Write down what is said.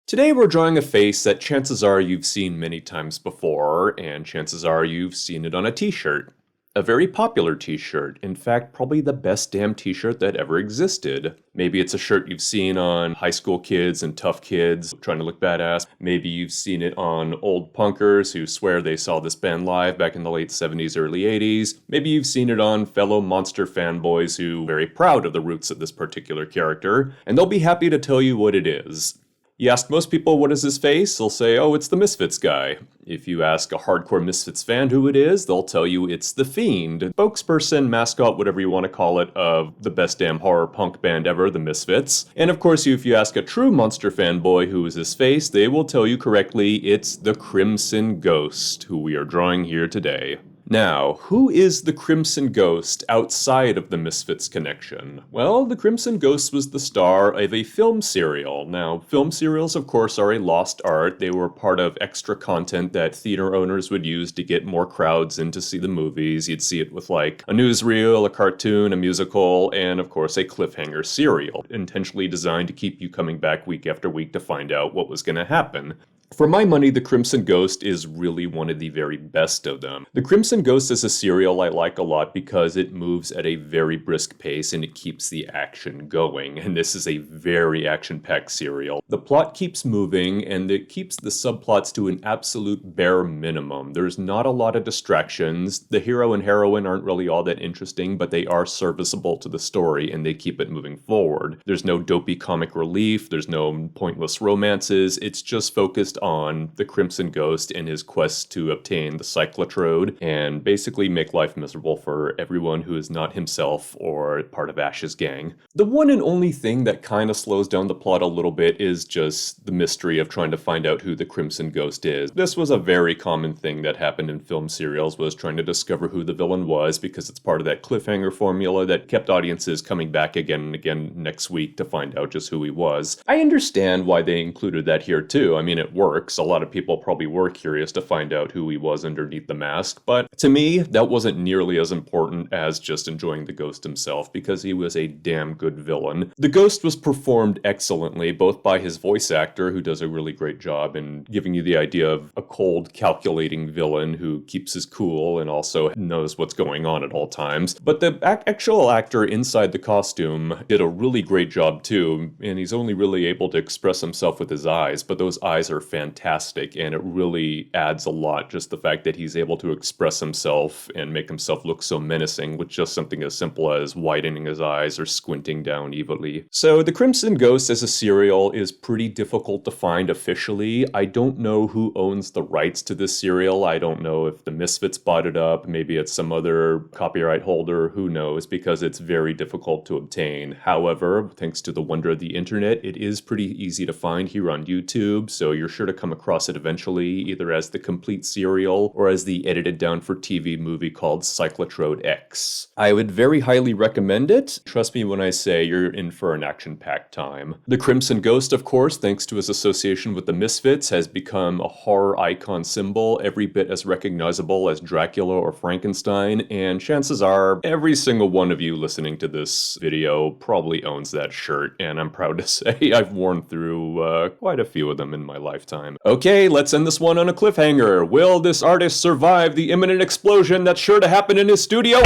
Today we're drawing a face that chances are you've seen many times before, and chances are you've seen it on a t-shirt. A very popular t-shirt, in fact probably the best damn t-shirt that ever existed. Maybe it's a shirt you've seen on high school kids and tough kids trying to look badass. Maybe you've seen it on old punkers who swear they saw this band live back in the late 70s, early 80s. Maybe you've seen it on fellow Monster fanboys who are very proud of the roots of this particular character, and they'll be happy to tell you what it is. You ask most people what is his face, they'll say, oh, it's the Misfits guy. If you ask a hardcore Misfits fan who it is, they'll tell you it's the Fiend, spokesperson, mascot, whatever you want to call it, of the best damn horror punk band ever, the Misfits. And of course, if you ask a true Monster fanboy who is his face, they will tell you correctly it's the Crimson Ghost, who we are drawing here today. Now, who is the Crimson Ghost outside of the Misfits connection? Well, the Crimson Ghost was the star of a film serial. Now, film serials, of course, are a lost art. They were part of extra content that theater owners would use to get more crowds in to see the movies. You'd see it with like a newsreel, a cartoon, a musical, and of course a cliffhanger serial, intentionally designed to keep you coming back week after week to find out what was going to happen. For my money, The Crimson Ghost is really one of the very best of them. The Crimson Ghost is a serial I like a lot because it moves at a very brisk pace and it keeps the action going, and this is a very action-packed serial. The plot keeps moving and it keeps the subplots to an absolute bare minimum. There's not a lot of distractions. The hero and heroine aren't really all that interesting, but they are serviceable to the story and they keep it moving forward. There's no dopey comic relief, there's no pointless romances, it's just focused on the Crimson Ghost and his quest to obtain the Cyclotrode and basically make life miserable for everyone who is not himself or part of Ash's gang. The one and only thing that kind of slows down the plot a little bit is just the mystery of trying to find out who the Crimson Ghost is. This was a very common thing that happened in film serials, was trying to discover who the villain was, because it's part of that cliffhanger formula that kept audiences coming back again and again next week to find out just who he was. I understand why they included that here too. I mean, it works. A lot of people probably were curious to find out who he was underneath the mask, but to me, that wasn't nearly as important as just enjoying the Ghost himself, because he was a damn good villain. The Ghost was performed excellently, both by his voice actor, who does a really great job in giving you the idea of a cold, calculating villain who keeps his cool and also knows what's going on at all times. But the actual actor inside the costume did a really great job too, and he's only really able to express himself with his eyes, but those eyes are fantastic, and it really adds a lot, just the fact that he's able to express himself and make himself look so menacing with just something as simple as widening his eyes or squinting down evilly. So the Crimson Ghost as a serial is pretty difficult to find officially. I don't know who owns the rights to this serial. I don't know if the Misfits bought it up, maybe it's some other copyright holder, who knows, because it's very difficult to obtain. However, thanks to the wonder of the internet, it is pretty easy to find here on YouTube, so you're sure to come across it eventually, either as the complete serial or as the edited down for TV movie called Cyclotrode X. I would very highly recommend it. Trust me when I say you're in for an action-packed time. The Crimson Ghost, of course, thanks to his association with the Misfits, has become a horror icon symbol, every bit as recognizable as Dracula or Frankenstein, and chances are every single one of you listening to this video probably owns that shirt, and I'm proud to say I've worn through quite a few of them in my lifetime. Okay, let's end this one on a cliffhanger. Will this artist survive the imminent explosion that's sure to happen in his studio?